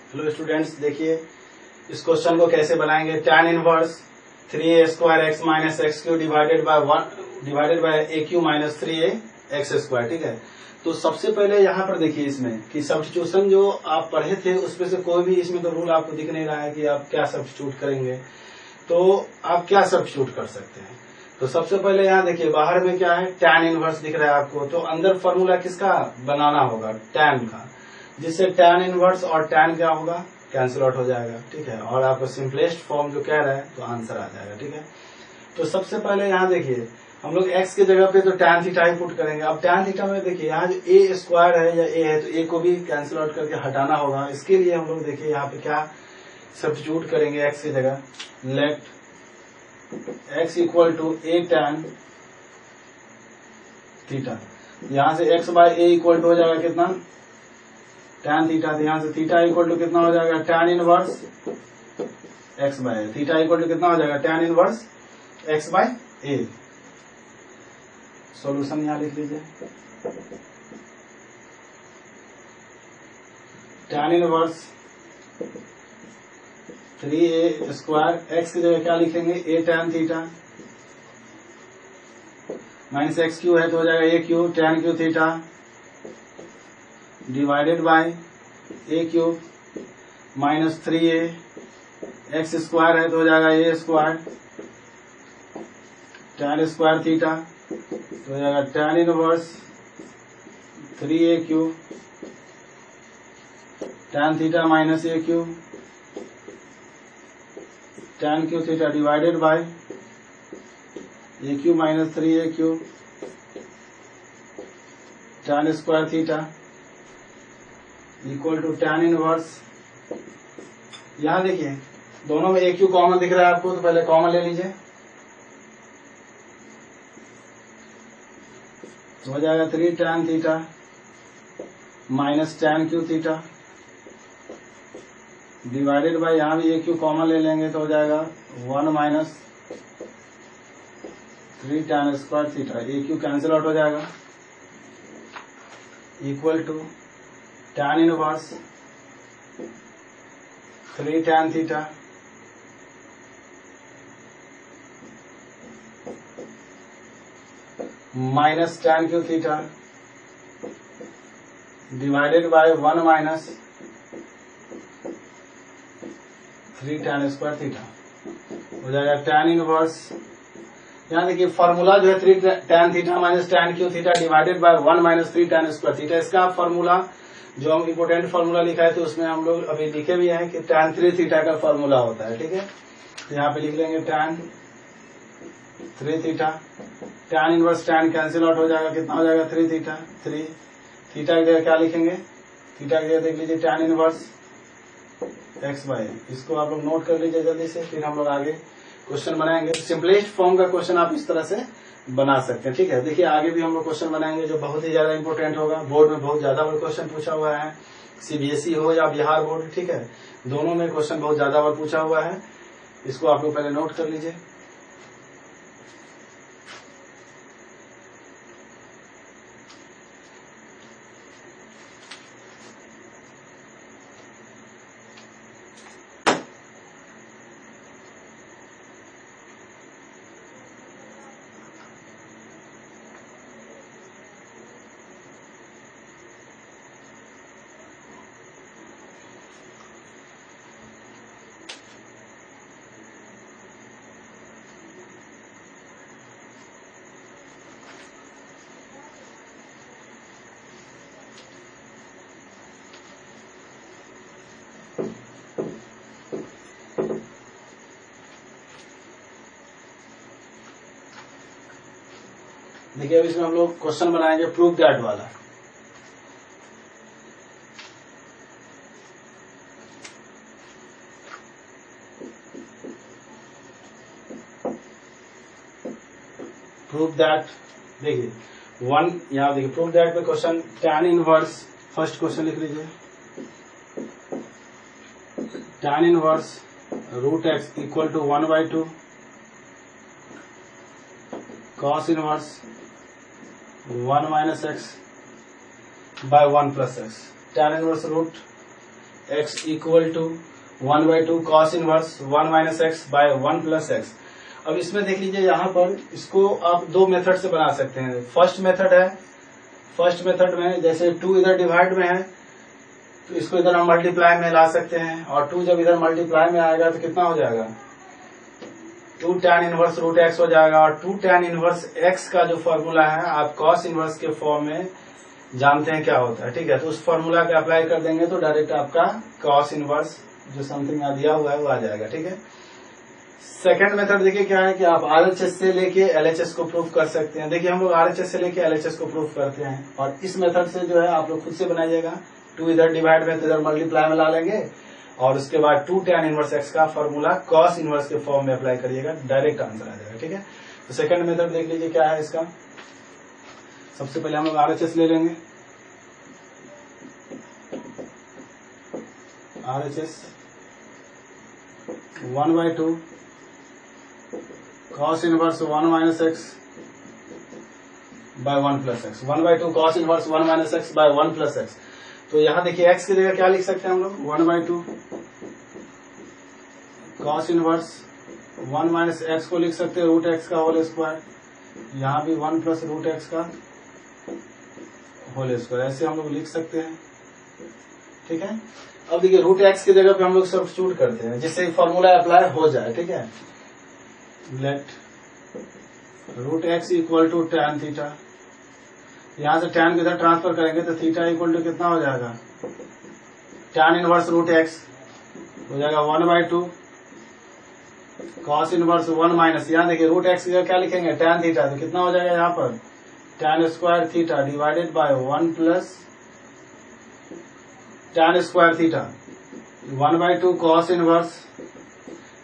Hello students, देखिए इस question को कैसे बनाएंगे। tan inverse 3a square x minus x Q divided by A Q minus 3a x square. ठीक है, तो सबसे पहले यहाँ पर देखिए इसमें कि सब्स्टिट्यूशन जो आप पढ़े थे उसमें से कोई भी इसमें तो रूल आपको दिख नहीं रहा है कि आप क्या सब्स्टिट्यूट करेंगे। तो आप क्या सब्स्टिट्यूट कर सकते हैं, तो सबसे पहले यहाँ देखिए बाहर में क्या है, tan इनवर्स दिख रहा है आपको। तो अंदर फॉर्मूला किसका बनाना होगा, tan का, जिससे tan इनवर्स और tan क्या होगा, कैंसिल आउट हो जाएगा। ठीक है, और आपको सिंपलेस्ट फॉर्म जो कह रहा है तो आंसर आ जाएगा। ठीक है, तो सबसे पहले यहाँ देखिए हम लोग x के जगह पे तो tan थीटा ही पुट करेंगे। अब tan थीटा में देखिए यहाँ जो a स्क्वायर है या a है तो a को भी कैंसिल आउट करके हटाना होगा। इसके लिए हम लोग देखिए यहाँ पे क्या सब्स्टिट्यूट करेंगे x की जगह, let x equal to a tan theta. यहाँ से x by a equal to हो जाएगा कितना, tan थीटा। तो यहाँ से थीटा इक्वल टू कितना हो जाएगा, tan inverse x by a। Theta equal to कितना हो जाएगा, tan inverse x by a। Solution यहाँ लिख लीजिए, tan inverse 3a square, x की जगह क्या लिखेंगे, a tan theta minus x cube है तो हो जाएगा a cube tan cube theta divided by a cube minus 3a x square है तो हो जाएगा a square tan square theta तो हो जाएगा tan inverse 3a cube tan theta minus a cube tan cube theta divided by a cube minus 3a cube tan square theta equal to tan inverse. यहां देखिए दोनों में a Q common दिख रहा है आपको, तो पहले कॉमन ले लीजिए तो हो जाएगा 3 tan theta minus tan cube theta divided bye, यहां भी a क्यू कॉमन ले लेंगे तो हो जाएगा 1 minus 3 tan square theta. a cube cancel out हो जाएगा equal to tan inverse 3 tan theta minus tan cube theta divided by 1 minus 3 tan square theta हो जाएगा tan इनवर्स। यहाँ देखिए फॉर्मूला जो है 3 tan theta minus tan cube theta divided by 1 minus 3 tan square theta. इसका formula जो हम important formula लिखा है तो उसमें हम लोग अभी लिखे भी हैं कि tan 3 थीटा का फॉर्मूला होता है। ठीक है, तो यहाँ पे लिख लेंगे tan 3 theta, tan inverse tan cancel out हो जाएगा, कितना हो जाएगा 3 थीटा। 3 थीटा की जगह क्या लिखेंगे, थीटा की जगह देख लीजिए tan इनवर्स x बाय। इसको आप लोग नोट कर लीजिए जल्दी से, फिर हम लोग आगे क्वेश्चन बनाएंगे। सिंपलेस्ट फॉर्म का क्वेश्चन आप इस तरह से बना सकते हैं। ठीक है, देखिए आगे भी हम लोग क्वेश्चन बनाएंगे जो बहुत ही ज्यादा इंपॉर्टेंट होगा। बोर्ड में बहुत ज्यादा बार क्वेश्चन पूछा हुआ है, सीबीएसई हो या बिहार बोर्ड, ठीक है, दोनों में क्वेश्चन बहुत ज्यादा बार पूछा हुआ है। इसको आप लोग पहले नोट कर लीजिए। देखिए अब इसमें हम लोग क्वेश्चन बनाएंगे प्रूव दैट वाला। प्रूव दैट, देखिए वन, यहाँ देखिए प्रूव दैट में question tan inverse, first question लिख लीजिए, tan inverse root x equal to 1/2 cos inverse 1 minus x by 1 plus x. tan inverse root x equal to 1/2 cos inverse 1 minus x by 1 plus x. अब इसमें देख लीजिए, यहाँ पर इसको आप दो मेथड से बना सकते हैं। फर्स्ट मेथड में जैसे 2 इधर डिवाइड में है तो इसको इधर हम मल्टीप्लाई में ला सकते हैं, और 2 जब इधर मल्टीप्लाई में आएगा तो कितना हो जाएगा, 2 tan इनवर्स रूट एक्स हो जाएगा। और 2 tan इनवर्स एक्स का जो फॉर्मूला है आप कॉस इनवर्स के फॉर्म में जानते हैं क्या होता है, ठीक है। तो उस फॉर्मूला पे अप्लाई कर देंगे तो डायरेक्ट आपका कॉस इनवर्स जो समथिंग दिया हुआ है वो आ जाएगा, ठीक है। सेकंड मेथड देखिए क्या है कि आप आरएचएस से लेके एलएचएस को प्रूफ कर सकते हैं। देखिए हम लोग आरएचएस से लेके एलएचएस को प्रूफ करते हैं, और इस मेथड से जो है आप लोग खुद से बनाइएगा। 2 इधर डिवाइड में तो इधर मल्टीप्लाई में ला लेंगे, और उसके बाद 2 tan इनवर्स एक्स का फॉर्मूला कॉस इनवर्स के फॉर्म में अप्लाई करिएगा, डायरेक्ट आंसर आ जाएगा, ठीक है। तो सेकंड मेथड देख लीजिए क्या है इसका। सबसे पहले हम लोग आरएचएस ले लेंगे। RHS 1/2 cos inverse 1 minus x by 1 plus x. 1/2 cos inverse 1 minus x by 1 plus x. तो यहाँ देखिए x की जगह क्या लिख सकते हैं हम लोग, 1/2 cos इनवर्स 1 माइनस एक्स को लिख सकते हैं रूट एक्स का होल स्क्वायर, यहाँ भी 1 प्लस रूट एक्स का होल स्क्वायर, ऐसे हम लोग लिख सकते हैं, ठीक है। अब देखिए रूट एक्स की जगह पे हम लोग सब्स्टिट्यूट करते हैं जिससे फॉर्मूला अप्लाई हो जाए, ठीक है। Let root x equal to tan theta, यहां से tan को इधर ट्रांसफर करेंगे तो थीटा इक्वल टू कितना हो जाएगा, tan इनवर्स रूट एक्स हो जाएगा 1/2 cos इनवर्स 1 माइनस, यहाँ देखिए रूट एक्स की जगह क्या लिखेंगे, tan थीटा, तो कितना हो जाएगा यहाँ पर tan square theta divided by 1 plus tan square theta 1/2 cos inverse,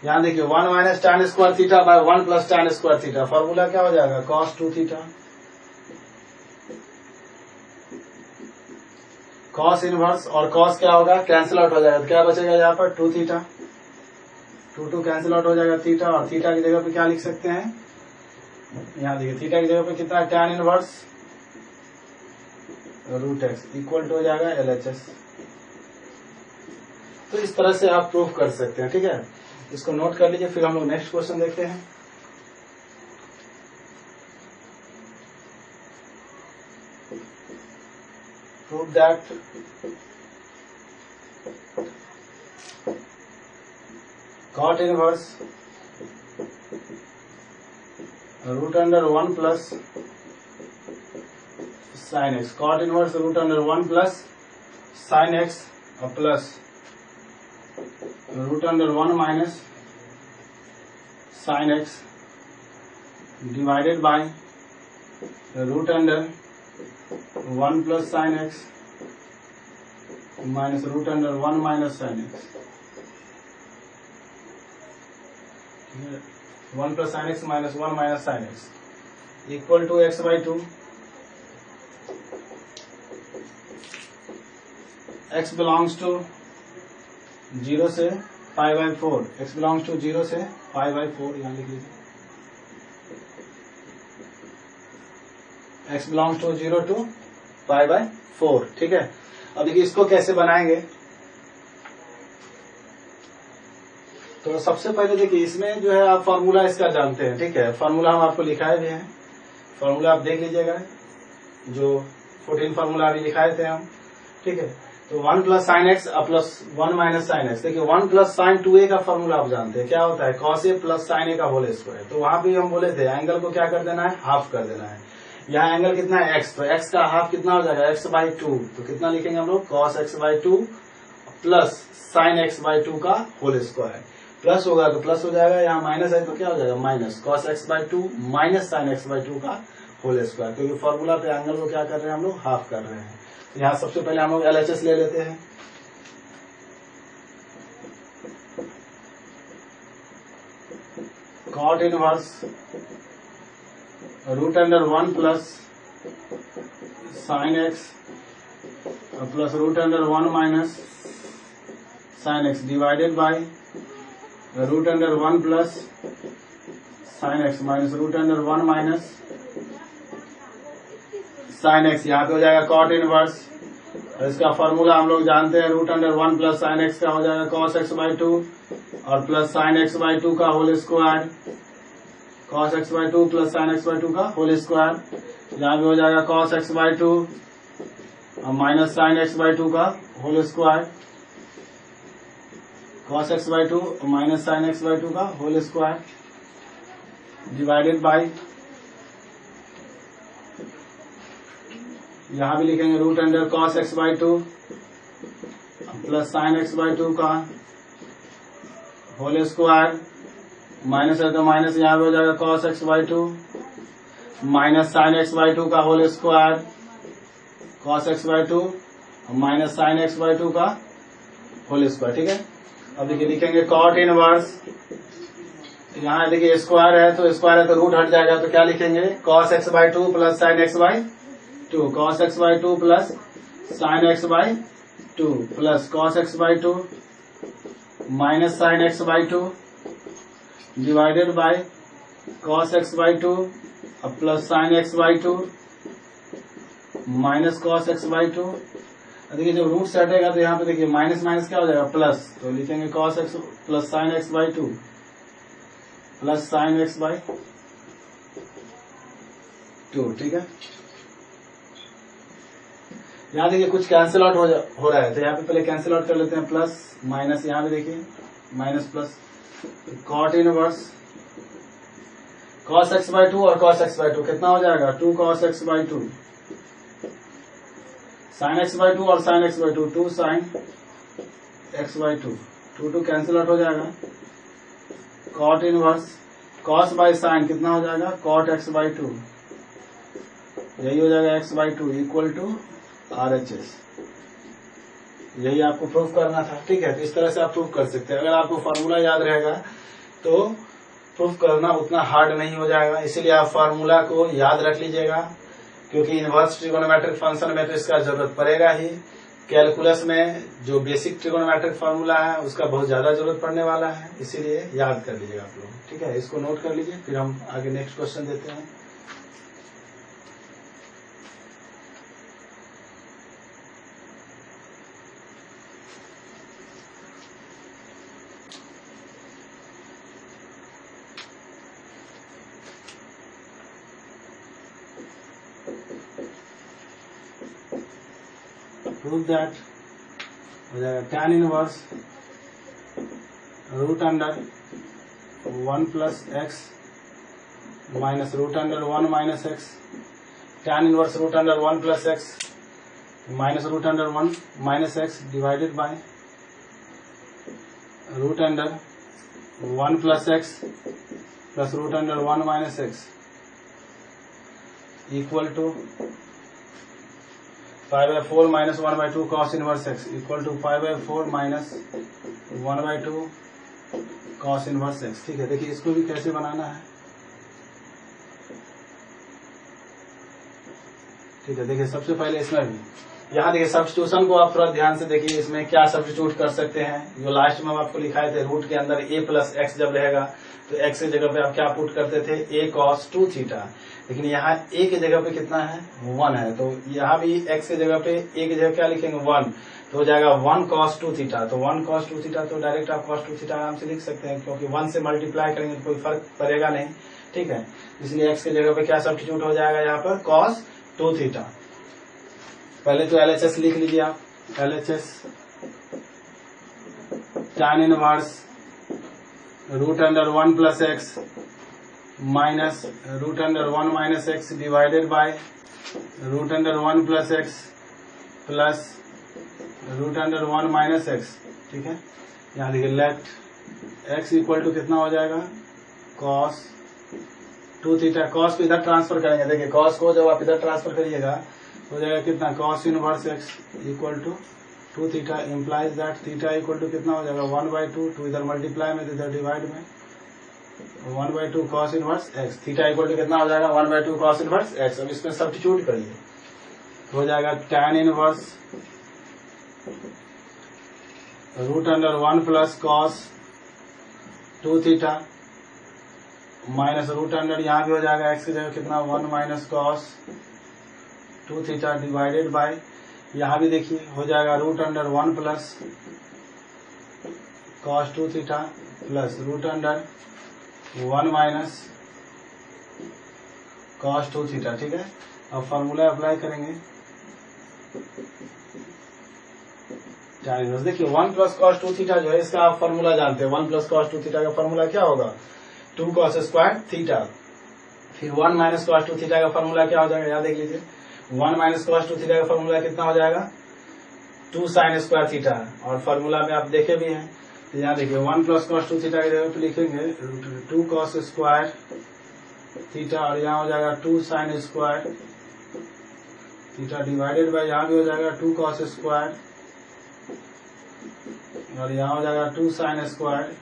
यहाँ देखिए 1 minus tan square theta by 1 plus tan square theta, formula क्या हो जाएगा cos 2 थीटा। cos इनवर्स और cos क्या होगा, कैंसिल आउट हो जाएगा, तो क्या बचेगा यहाँ पर 2 थीटा, 2 कैंसिल आउट हो जाएगा थीटा, और थीटा की जगह पे क्या लिख सकते हैं, यहाँ देखिए थीटा की जगह पे कितना है tan inverse root x equal to हो जाएगा एलएचएस। तो इस तरह से आप प्रूफ कर सकते हैं, ठीक है। इसको नोट कर लीजिए, फिर हम लोग नेक्स्ट क्वेश्चन देखते हैं। Prove that cot inverse root under 1 plus sine x, cot inverse root under 1 plus sine x plus root under 1 minus sine x divided by root under 1 plus sine x minus root under 1 minus sine x, 1 plus sine x minus 1 minus sine x equal to x/2, x belongs to 0 से π/4, x belongs to 0 से π/4, यहाँ लिख लीजिए x belongs to 0 to π/4, ठीक है। अब देखिए इसको कैसे बनाएंगे, तो सबसे पहले देखिए इसमें जो है आप फॉर्मूला इसका जानते हैं, ठीक है। फॉर्मूला हम आपको लिखाए भी हैं, फॉर्मूला आप देख लीजिएगा, जो 14 फॉर्मूला अभी लिखाए थे हम, ठीक है। तो 1 plus sine x plus 1 minus sine x, देखिए 1 प्लस साइन 2a का फॉर्मूला आप जानते हैं क्या होता है, cos a plus sign a का होल स्क्वायर। तो वहां भी हम बोले थे एंगल को क्या कर देना है, हाफ कर देना है। यहाँ एंगल कितना है x, तो x का हाफ कितना हो जाएगा x/2, तो कितना लिखेंगे हम लोग cos x/2 plus sign x/2 का होल स्क्वायर, प्लस होगा तो प्लस हो जाएगा, यहाँ माइनस है तो क्या हो जाएगा minus cos x/2 minus sign x/2 का होल स्क्वायर, क्योंकि फॉर्मूला पे एंगल को क्या कर रहे हैं हम लोग, हाफ कर रहे हैं। यहाँ सबसे पहले हम लोग एलएचएस ले लेते हैं। cot inverse root under 1 plus sine x plus root under 1 minus sine x divided by root under 1 plus sine x minus root under 1 minus sine x, यहाँ पे हो जाएगा cot इनवर्स और इसका फॉर्मूला हम लोग जानते हैं, root under 1 plus sine x का हो जाएगा कॉस एक्स बाई 2 और प्लस साइन एक्स बाई 2 का whole square, cos x by 2 plus sine x by 2 का होल स्क्वायर। यहाँ भी हो जाएगा कॉस एक्स बाई 2 और माइनस साइन एक्स बाई 2 का whole square, cos x by 2 और माइनस साइन एक्स बाई 2 का होल स्क्वायर डिवाइडेड बाई, यहां भी लिखेंगे root under cos x by 2 plus sine x by 2 का होल स्क्वायर, माइनस है तो माइनस, यहां भी हो जाएगा cos x by 2 minus sine x by 2 का whole square, cos x by 2 और माइनस साइन एक्स बाई 2 का होल स्क्वायर। ठीक है, अब देखिए लिखेंगे कॉट इनवर्स, यहाँ देखिए स्क्वायर है तो रूट हट जाएगा, तो क्या लिखेंगे cos x by 2 plus sine x by 2, cos x by 2 plus sine x by 2 plus cos x by 2 minus sine x by 2 divided by cos x by 2 और plus sine x by 2 minus cos x by 2। देखिए जब root से हटेगा तो यहाँ पे देखिए minus minus क्या हो जाएगा प्लस, तो लिखेंगे cos x plus sine x by 2 plus sine x by 2। ठीक है, यहाँ देखिए कुछ कैंसिल आउट हो रहा है, तो यहाँ पे पहले कैंसिल आउट कर लेते हैं, प्लस माइनस, यहाँ भी देखिए minus plus, cot inverse cos x by 2 और कॉस एक्स बाई 2 कितना हो जाएगा 2 cos x by 2, sine x by 2 और sine x by 2 2 sine x by 2, 2 cancel out हो जाएगा, cot inverse cos by sine कितना हो जाएगा कॉट एक्स बाई 2, यही हो जाएगा x by 2 equal to RHS। यही आपको प्रूफ करना था। ठीक है, तो इस तरह से आप प्रूफ कर सकते हैं। अगर आपको फार्मूला याद रहेगा तो प्रूफ करना उतना हार्ड नहीं हो जाएगा, इसीलिए आप फार्मूला को याद रख लीजिएगा, क्योंकि इनवर्स ट्रिगोनोमेट्रिक फंक्शन में तो इसका जरूरत पड़ेगा ही। कैलकुलस में जो बेसिक ट्रिगोनोमेट्रिक फार्मूला है उसका बहुत ज्यादा जरूरत पड़ने वाला है, इसीलिए याद कर लीजिएगा आप लोग। ठीक है, इसको नोट कर लीजिए, फिर हम आगे नेक्स्ट क्वेश्चन देते हैं। Prove that हो जाएगा tan inverse root under 1 plus x minus root under 1 minus x, tan inverse root under 1 plus x minus root under 1 minus x divided by root under 1 plus x plus root under 1 minus x equal to 5/4 minus 1/2 cos inverse x equal to 5/4 minus 1/2 cos inverse x. ठीक है, देखिए इसको भी कैसे बनाना है। ठीक है, देखिए सबसे पहले इसमें भी यहाँ देखिए सब्स्टिट्यूशन को आप थोड़ा ध्यान से देखिए, इसमें क्या सब्स्टिट्यूट कर सकते हैं। जो लास्ट में हम आपको लिखाए थे, रूट के अंदर a प्लस एक्स जब रहेगा तो x की जगह पे आप क्या पुट करते थे a cos 2 थीटा, लेकिन यहाँ a की जगह पे कितना है 1 है, तो यहाँ भी x की जगह पे a की जगह क्या लिखेंगे 1, तो हो जाएगा 1 cos 2 थीटा। तो 1 cos 2 थीटा तो डायरेक्ट आप cos 2 थीटा आराम से लिख सकते हैं, क्योंकि 1 से मल्टीप्लाई करेंगे तो कोई फर्क पड़ेगा नहीं। ठीक है, इसलिए x की जगह पे क्या सब्स्टिट्यूट हो जाएगा यहाँ पर cos 2 थीटा। पहले तो LHS लिख लीजिए आप, LHS tan inverse root under 1 plus x minus root under 1 minus x divided by root under 1 plus x plus root under 1 minus x. ठीक है, यहाँ देखिए लेट एक्स इक्वल टू कितना हो जाएगा cos 2 थीटा। cos को इधर ट्रांसफर करेंगे, देखिए cos को जब आप इधर ट्रांसफर करिएगा हो जाएगा कितना cos inverse x equal to 2 theta, implies that theta equal to कितना हो जाएगा 1/2, 2 इधर मल्टीप्लाई में इधर डिवाइड में 1/2 cos inverse x, theta equal to कितना हो जाएगा 1/2 cos इनवर्स एक्स। अब इसमें सब्स्टिट्यूट करिए, हो जाएगा tan inverse root under 1 plus cos 2 theta minus root under, यहाँ भी हो जाएगा एक्स की जगह कितना 1 minus cos 2 theta divided by यहाँ भी देखिए हो जाएगा root under 1 plus cos 2 theta plus root under 1 minus cos 2 theta. ठीक है, अब फॉर्मूला अप्लाई करेंगे tan इनवर्स। देखिए 1 प्लस cos 2 थीटा जो है इसका आप फॉर्मूला जानते हैं। 1 प्लस cos 2 थीटा का फॉर्मूला क्या होगा? 2 cos स्क्वायर थीटा। फिर 1 माइनस cos 2 थीटा का फॉर्मूला क्या हो जाएगा? याद देख लीजिए, 1 माइनस cos 2 थीटा का फॉर्मूला कितना हो जाएगा? 2 sin स्क्वायर थीटा। और फॉर्मूला में आप देखे भी हैं, तो यहाँ देखिए 1 प्लस cos 2 थीटा की जगह पे लिखेंगे 2 cos स्क्वायर थीटा, और यहाँ हो जाएगा 2 sin square theta divided by यहाँ भी हो जाएगा 2 cos स्क्वायर, और यहाँ हो जाएगा 2 sin square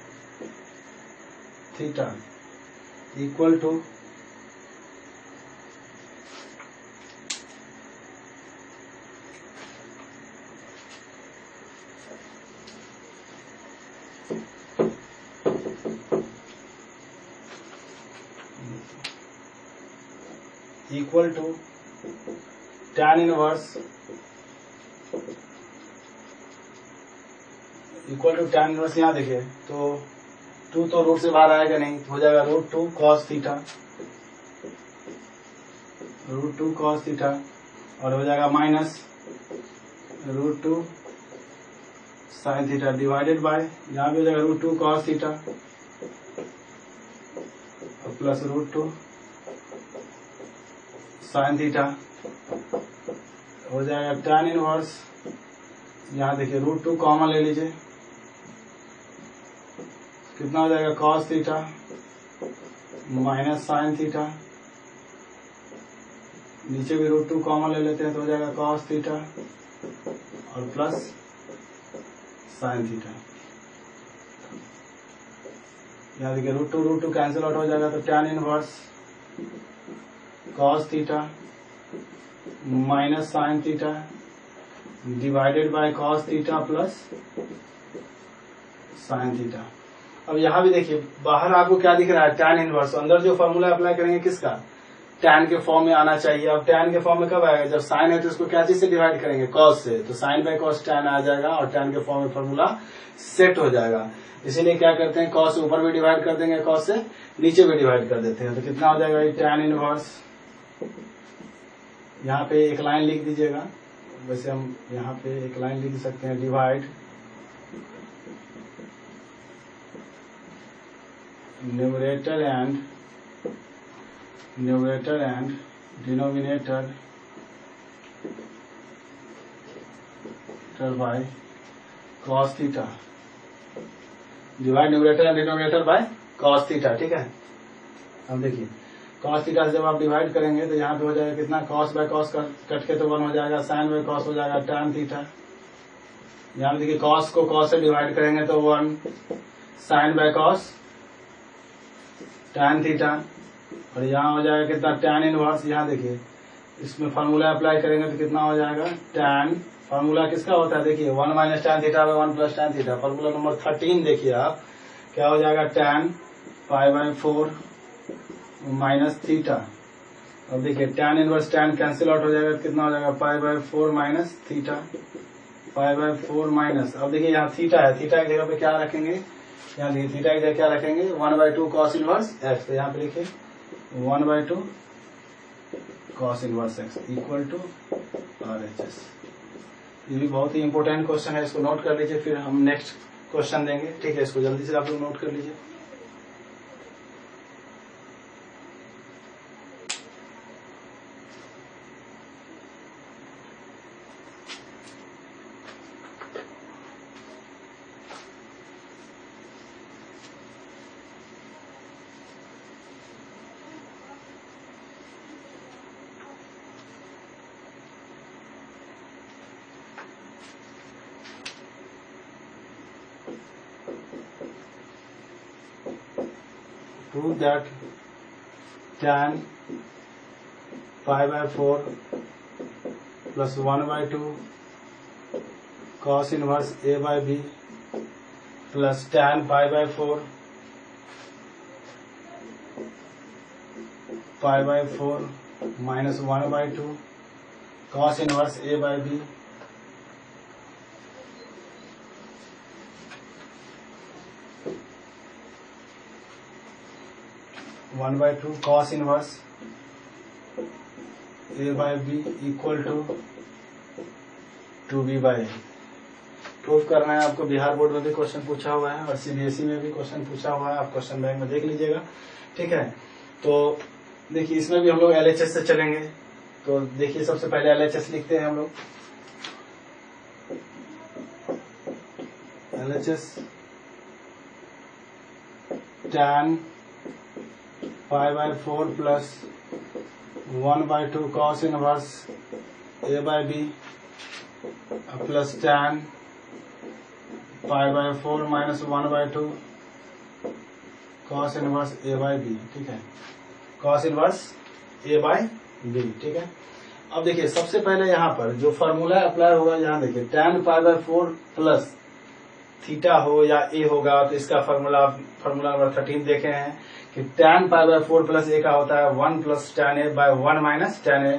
theta equal to tan inverse यहाँ देखिए तो 2 तो रूट से बाहर आएगा नहीं, हो जाएगा root 2 cos theta, root 2 cos theta, और हो जाएगा minus root 2 sin theta divided by यहाँ भी हो जाएगा रूट 2 cos थीटा और प्लस रूट 2 sin थीटा। हो जाएगा tan इनवर्स, यहाँ देखिए रूट 2 कॉमन ले लीजिए, कितना हो जाएगा cos theta minus sin theta, नीचे भी रूट 2 कॉमन ले लेते हैं तो हो जाएगा cos थीटा और प्लस sin थीटा। यहाँ देखिए रूट टू कैंसिल आउट हो जाएगा, तो tan inverse cos theta minus sin theta divided bye cos theta plus sin theta. अब यहाँ भी देखिए बाहर आपको क्या दिख रहा है? tan inverse. अंदर जो फॉर्मूला अप्लाई करेंगे किसका? tan के फॉर्म में आना चाहिए। अब tan के फॉर्म में कब आएगा? जब sin है तो इसको क्या चीज से डिवाइड करेंगे? cos से, तो sin बाय cos tan आ जाएगा और tan के फॉर्म में फॉर्मूला सेट हो जाएगा। इसीलिए क्या करते हैं, cos ऊपर भी डिवाइड कर देंगे, cos से नीचे भी डिवाइड कर देते हैं। तो कितना हो जाएगा tan इनवर्स, यहाँ पे एक लाइन लिख दीजिएगा, वैसे हम यहाँ पे एक लाइन लिख सकते हैं, divide numerator and denominator by cos theta, divide numerator and denominator by cos theta. ठीक है, अब देखिए cos थीटा से जब आप डिवाइड करेंगे तो यहाँ पे हो जाएगा कितना? cos बाय cos कट के तो 1 हो जाएगा, sin बाय cos हो जाएगा tan थीटा। यहाँ देखिए cos को cos से डिवाइड करेंगे तो 1 sin by cos tan theta, और यहाँ हो जाएगा कितना? tan inverse. यहाँ देखिए इसमें फार्मूला अप्लाई करेंगे तो कितना हो जाएगा? tan, फार्मूला किसका होता है? देखिए 1 minus tan theta by 1 plus tan theta. Formula number 13 देखिए आप, क्या हो जाएगा? tan pi by 4 minus theta. अब देखिए tan inverse tan cancel out हो जाएगा, कितना हो जाएगा? Pi by 4 minus theta, pi by 4 minus. अब देखिए यहाँ थीटा है, थीटा की जगह पे क्या रखेंगे? यहाँ देखिए थीटा की जगह क्या रखेंगे? 1/2 cos इनवर्स x। तो यहाँ पे लिखिए 1/2 cos inverse x equal to RHS। ये भी बहुत ही इंपॉर्टेंट क्वेश्चन है, इसको नोट कर लीजिए, फिर हम नेक्स्ट क्वेश्चन देंगे। ठीक है, इसको जल्दी से आप लोग नोट कर लीजिए। Prove that tan pi by 4 plus 1/2 cos inverse A by B plus tan pi by 4 pi by 4 minus 1/2 cos inverse A by B 1/2 cos inverse A/B equal to 2B/A। Proof करना है आपको। Bihar board में भी question पूछा हुआ है और CBSE में भी क्वेश्चन पूछा हुआ है, आप क्वेश्चन बैंक में देख लीजिएगा। ठीक है, तो देखिए इसमें भी हम लोग LHS से चलेंगे। तो देखिए सबसे पहले LHS लिखते हैं हम लोग। LHS tan π/4 plus 1/2 cos inverse A/B plus tan π/4 minus 1/2 cos inverse A/B। ठीक है, cos इनवर्स A/B। ठीक है, अब देखिए सबसे पहले यहाँ पर जो फॉर्मूला अप्लाई होगा, यहाँ देखिए tan π/4 प्लस थीटा हो या A होगा, तो इसका फॉर्मूला नंबर 13 देखे हैं कि tan π/4 प्लस A का होता है 1 plus tan A/1 minus tan A।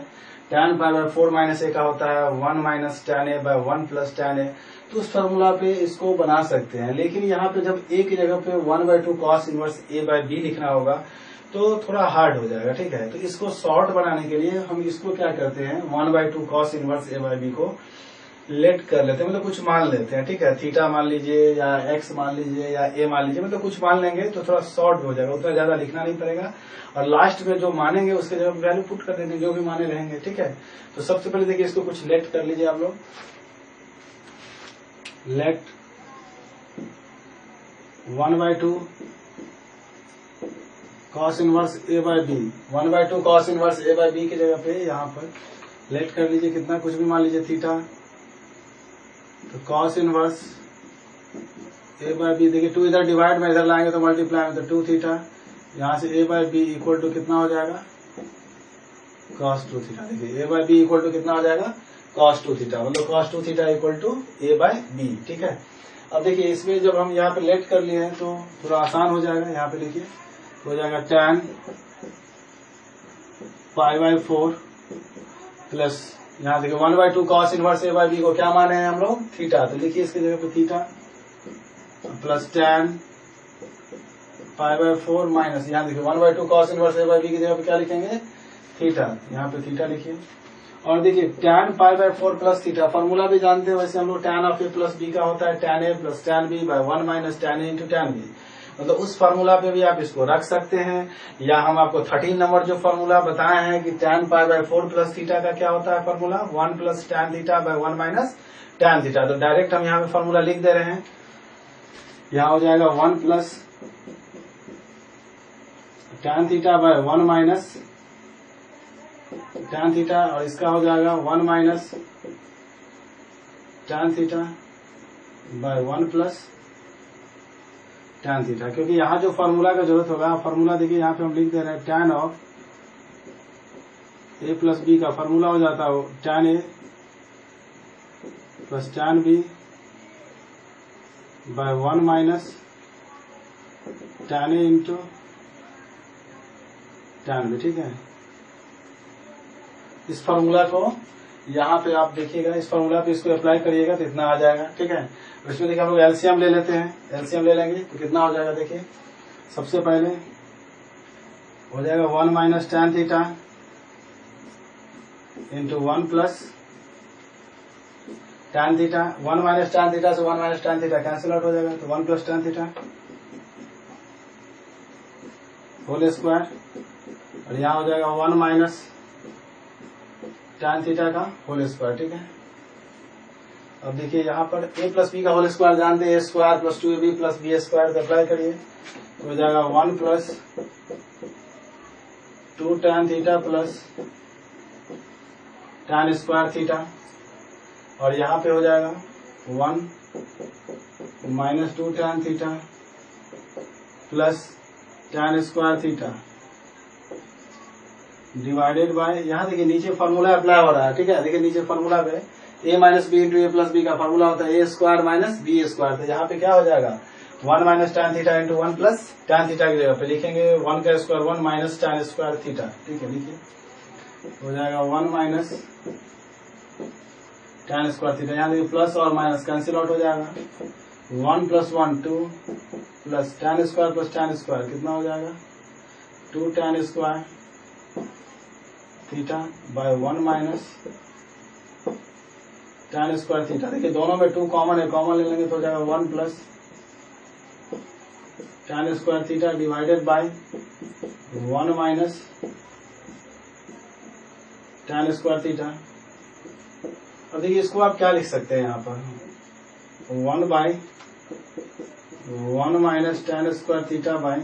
tan π/4 माइनस A का होता है 1 minus tan A/1 plus tan A। तो उस फॉर्मूला पे इसको बना सकते हैं, लेकिन यहाँ पे जब A की जगह पे 1/2 cos इनवर्स A/B लिखना होगा तो थोड़ा हार्ड हो जाएगा। ठीक है, तो इसको शॉर्ट बनाने के लिए हम इसको क्या करते हैं, 1/2 cos इनवर्स A/B को लेट कर लेते हैं, मतलब कुछ मान लेते हैं। ठीक है, थीटा मान लीजिए या x मान लीजिए या A मान लीजिए, मतलब कुछ मान लेंगे तो थोड़ा शॉर्ट हो जाएगा, उतना ज्यादा लिखना नहीं पड़ेगा। और लास्ट में जो मानेंगे उसके जगह वैल्यू पुट कर देंगे, जो भी माने रहेंगे। ठीक है, तो सबसे पहले देखिए इसको कुछ लेट कर लीजिए आप लोग। Let 1/2 cos inverse A/B, 1/2 cos inverse A/B की जगह पे यहाँ पर लेट कर लीजिए कितना, कुछ भी मान लीजिए थीटा। तो cos इनवर्स A/B, देखिए 2 इधर डिवाइड में इधर लाएंगे तो मल्टीप्लाई में, तो 2 थीटा। यहाँ से A/B इक्वल टू कितना हो जाएगा, cos 2 थीटा। देखिए A/B इक्वल टू कितना हो जाएगा, cos 2 थीटा, मतलब cos 2 theta equal to A/B। ठीक है, अब देखिए इसमें जब हम यहाँ पे लेट कर लिए हैं तो थोड़ा आसान हो जाएगा। यहाँ पे देखिए हो जाएगा tan π/4 प्लस यहाँ देखिए 1/2 cos इनवर्स A/B को क्या माने हैं हम लोग, थीटा। तो लिखिए इसकी जगह पे थीटा प्लस tan π/4 माइनस यहाँ देखिए 1/2 cos इनवर्स A/B की जगह पे क्या लिखेंगे, थीटा। यहाँ पे थीटा लिखिए। और देखिए tan π/4 प्लस थीटा, फॉर्मूला भी जानते हैं वैसे हम लोग, tan of A plus B का होता है tan A plus tan B by 1 minus tan A into tan B। मतलब उस फार्मूला पे भी आप इसको रख सकते हैं, या हम आपको 13 नंबर जो फार्मूला बताए हैं कि tan π/4 प्लस थीटा का क्या होता है formula, 1 plus tan theta by 1 minus tan theta. तो डायरेक्ट हम यहाँ पे फार्मूला लिख दे रहे हैं। यहाँ हो जाएगा 1 plus tan theta by 1 minus tan theta, और इसका हो जाएगा 1 minus tan theta by 1 plus tan theta. क्योंकि यहाँ जो फार्मूला का जरूरत होगा, फार्मूला देखिए यहाँ पे हम लिख दे रहे हैं tan of A plus B का फार्मूला हो जाता है tan A plus tan B by 1 minus tan A into tan B। ठीक है, इस फार्मूला को यहाँ पे आप देखिएगा, इस फार्मूला पे इसको अप्लाई करिएगा तो इतना आ जाएगा। ठीक है, इसमें देखिए हम लोग एलसीएम ले लेते हैं, एलसीएम ले लेंगे तो कितना हो जाएगा, देखिए सबसे पहले हो जाएगा 1 minus tan theta into 1 plus tan theta. 1 minus tan theta से 1 minus tan theta cancel out हो जाएगा, तो 1 plus tan theta whole square, और यहाँ हो जाएगा 1 माइनस tan थीटा का होल स्क्वायर। ठीक है, अब देखिए यहाँ पर A प्लस B का होल स्क्वायर जानते हैं, A square plus 2AB plus B square, तो अप्लाई करिए तो हो जाएगा 1 plus 2 tan theta plus tan square theta, और यहाँ पे हो जाएगा 1 minus 2 tan theta plus tan square theta divided by, यहाँ देखिए नीचे फार्मूला अप्लाई हो रहा है। ठीक है, देखिए नीचे फार्मूला पे A minus B into A plus B का फार्मूला होता है A square minus B square. तो यहाँ पे क्या हो जाएगा, 1 minus tan theta into 1 plus tan theta की जगह पे लिखेंगे 1 का square 1 minus tan square theta. ठीक है, लिखिए हो जाएगा 1 माइनस tan स्क्वायर थीटा। यहाँ देखिए प्लस और माइनस कैंसिल आउट हो जाएगा, 1 plus 1 2 plus tan square plus tan square कितना हो जाएगा 2 tan square theta by 1 minus tan square theta. देखिए दोनों में 2 कॉमन है, कॉमन ले लेंगे तो हो जाएगा 1 plus tan square theta divided by 1 minus tan square theta. अब देखिए इसको आप क्या लिख सकते हैं यहाँ पर 1 by 1 minus tan square theta by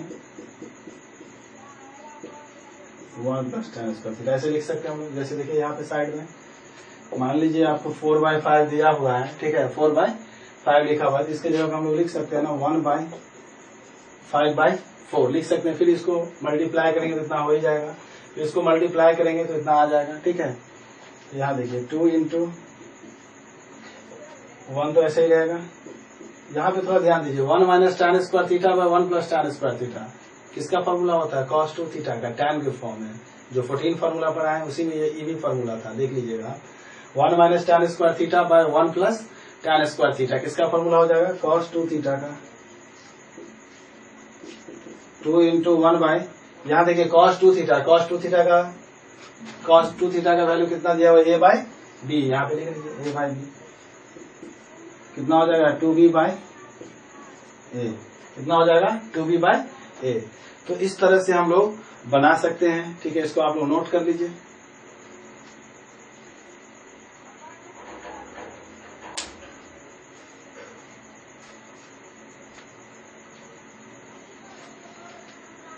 1 plus tan square theta, ऐसे लिख सकते हैं हम लोग। जैसे देखिए यहाँ पे साइड में मान लीजिए आपको 4/5 दिया हुआ है, ठीक है, 4/5 लिखा हुआ है, इसके जगह हम लोग लिख सकते हैं ना 1/5/4 लिख सकते हैं। फिर इसको मल्टीप्लाई करेंगे तो इतना हो ही जाएगा, फिर इसको मल्टीप्लाई करेंगे तो इतना आ जाएगा, ठीक है। यहाँ देखिए 2 इंटू 1 तो ऐसे ही रहेगा। यहाँ पे थोड़ा ध्यान दीजिए 1 minus tan square theta by 1 plus tan square theta किसका फॉर्मूला होता है, cos 2 थीटा का, tan के फॉर्म में जो 14 फॉर्मूला पर आए उसी में ये ई भी फॉर्मूला था, देख लीजिएगा। 1 minus tan square theta by 1 plus tan square theta किसका फॉर्मूला हो जाएगा, cos 2 थीटा का। 2 इंटू 1 बाय, यहाँ देखिए cos 2 थीटा, cos 2 थीटा का वैल्यू कितना दिया हुआ है, a बाय बी, यहाँ पे लिख लीजिए a बाय बी कितना हो जाएगा 2b बाय a, कितना हो जाएगा 2b बाय a। तो इस तरह से हम लोग बना सकते हैं, ठीक है, इसको आप लोग नोट कर लीजिए।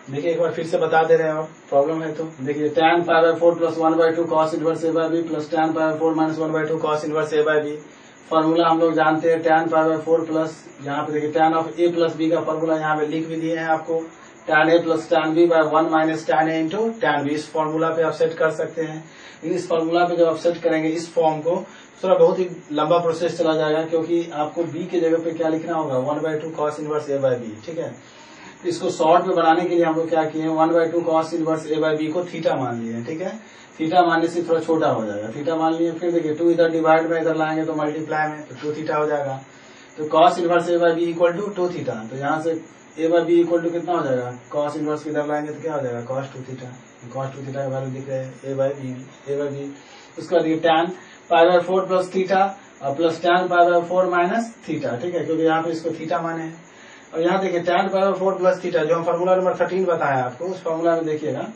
देखिए एक बार फिर से बता दे रहे हैं, और प्रॉब्लम है तो देखिए tan π/4 plus 1/2 cos inverse a by B plus tan π/4 minus 1/2 cos inverse a by B. Formula हम लोग जानते हैं tan π/4 प्लस, यहाँ पे देखिए tan of a plus b का फॉर्मूला यहाँ पे लिख भी दिए हैं आपको, tan a plus tan b by 1 minus tan a into tan b। इस फॉर्मूला पे आप सेट कर सकते हैं। इस फॉर्मूला पे जब आप सेट करेंगे इस फॉर्म को, थोड़ा बहुत ही लंबा प्रोसेस चला जाएगा, क्योंकि आपको b के जगह पे क्या लिखना होगा 1/2 cos inverse a by B, ठीक है। इसको शॉर्ट में बनाने के लिए हम लोग क्या किए, 1/2 cos inverse a by B को थीटा मान लिए, ठीक है। थीटा मानने से थोड़ा छोटा हो जाएगा, थीटा मान लिए। फिर देखिए 2 इधर डिवाइड में इधर लाएंगे तो मल्टीप्लाई में, तो 2 थीटा हो जाएगा। तो cos inverse a by B equal to 2 theta, तो यहाँ से a by B equal to कितना हो जाएगा, cos इनवर्स इधर लाएंगे तो क्या हो जाएगा cos 2 थीटा। cos 2 थीटा का वैल्यू दिख रहा है a बाय बी। उसके बाद देखिए tan π/4 प्लस थीटा और प्लस tan π/4 माइनस थीटा, ठीक है, क्योंकि यहाँ पे इसको थीटा माने हैं। और यहाँ देखिए tan π/4 प्लस थीटा जो हम फॉर्मूला नंबर 13 बताया आपको, उस फॉर्मूला में देखिएगा,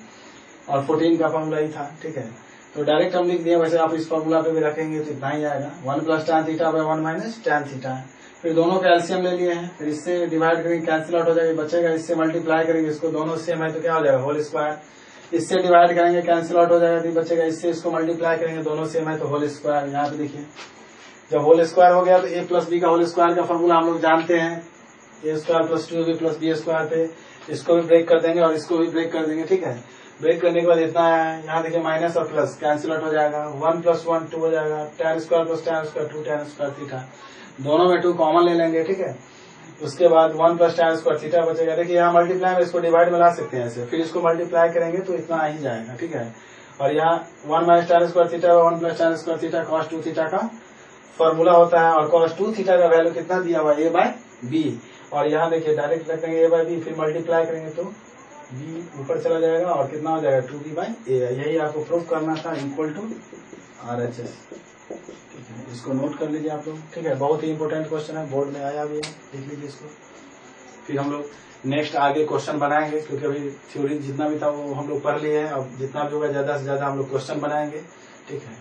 और 14 का फॉर्मूला ही था, ठीक है। तो डायरेक्ट हम लिख दिए, वैसे आप इस फॉर्मूला पे भी रखेंगे तो इतना ही आएगा 1 plus tan theta by 1 minus tan theta. फिर दोनों का एलसीएम ले लिए हैं, फिर इससे डिवाइड करेंगे, कैंसिल आउट हो जाएगा, बचेगा, इससे मल्टीप्लाई करेंगे, इसको दोनों सेम है तो क्या हो जाएगा होल स्क्वायर। इससे डिवाइड करेंगे, कैंसिल आउट हो जाएगा, बचेगा, इससे इसको मल्टीप्लाई करेंगे, दोनों सेम है तो होल स्क्वायर। यहाँ पे देखिए जब होल स्क्वायर हो गया तो a प्लस बी का होल स्क्वायर का फॉर्मूला हम लोग जानते हैं, a square plus 2ab plus B square पे, इसको भी ब्रेक कर देंगे और इसको भी ब्रेक कर देंगे, ठीक है। ब्रेक करने के बाद इतना है, यहाँ देखिए माइनस और प्लस कैंसिल आउट हो जाएगा, 1 प्लस 1 2 हो जाएगा, tan square plus tan square 2 tan square theta, दोनों में 2 कॉमन ले लेंगे, ठीक है। उसके बाद 1 प्लस tan स्क्वायर थीटा बचेगा। देखिए यहाँ मल्टीप्लाई में इसको डिवाइड में ला सकते हैं ऐसे, फिर इसको मल्टीप्लाई करेंगे तो इतना आ ही जाएगा, ठीक है। और यहाँ 1 minus tan square theta 1 plus tan square theta cos 2 theta का फॉर्मूला होता है, और cos 2 थीटा का वैल्यू कितना दिया हुआ a बाय बी। और यहाँ देखिए डायरेक्ट रखेंगे a बाय बी, फिर मल्टीप्लाई करेंगे तो b ऊपर चला जाएगा और कितना हो जाएगा 2b बाय a। यही आपको प्रूफ करना था, इक्वल टू RHS, ठीक है। इसको नोट कर लीजिए आप लोग, ठीक है, बहुत ही इंपॉर्टेंट क्वेश्चन है, बोर्ड में आया भी है, देख लीजिए इसको। फिर हम लोग नेक्स्ट आगे क्वेश्चन बनाएंगे, क्योंकि अभी थ्योरी जितना भी था वो हम लोग पढ़ लिए हैं, अब जितना भी होगा ज्यादा से ज्यादा हम लोग क्वेश्चन बनाएंगे, ठीक है।